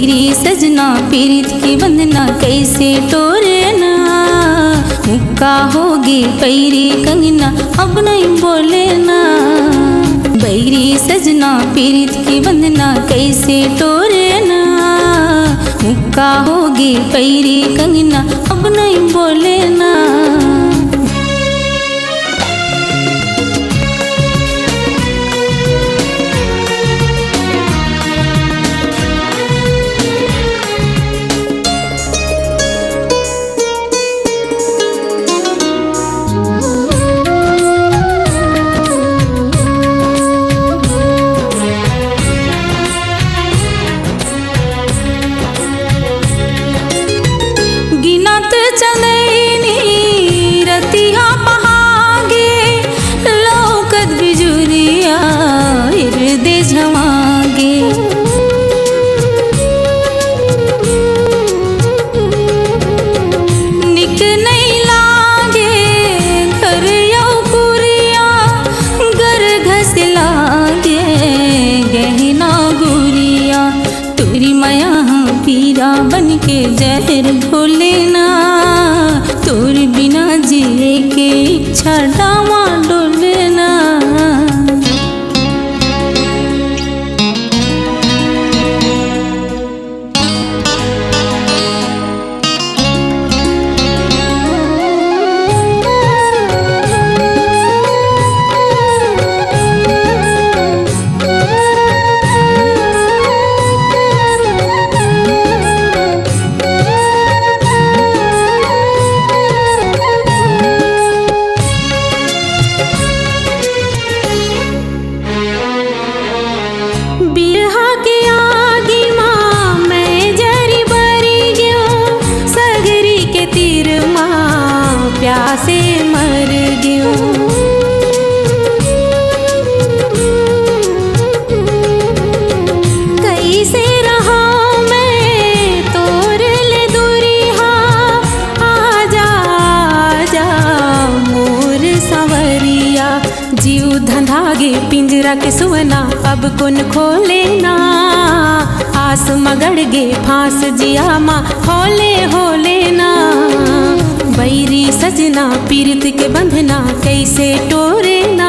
बैरी सजना पीरित की बंधना कैसे तोरे ना। मुक्का होगी पैरी कंगना अब नहीं बोले ना। बैरी सजना पीरित की बंधना कैसे तोरे ना। मुक्का होगी पैरी कंगना अब नहीं बोले ना। बन के जहर भोले ना। तोर बिना जिए के इच्छा डावा डोले ना। प्यासे मर गयो कैसे रहा मैं तोर ले दूरिहा। आजा आजा मोर सवरिया जीव धंधागे पिंजरा के सुवना अब कौन खोले ना। आस मगड़ गे फांस जिया माँ होले होले ना। बैरी सजना पीरित के बंधना कैसे टोरे ना।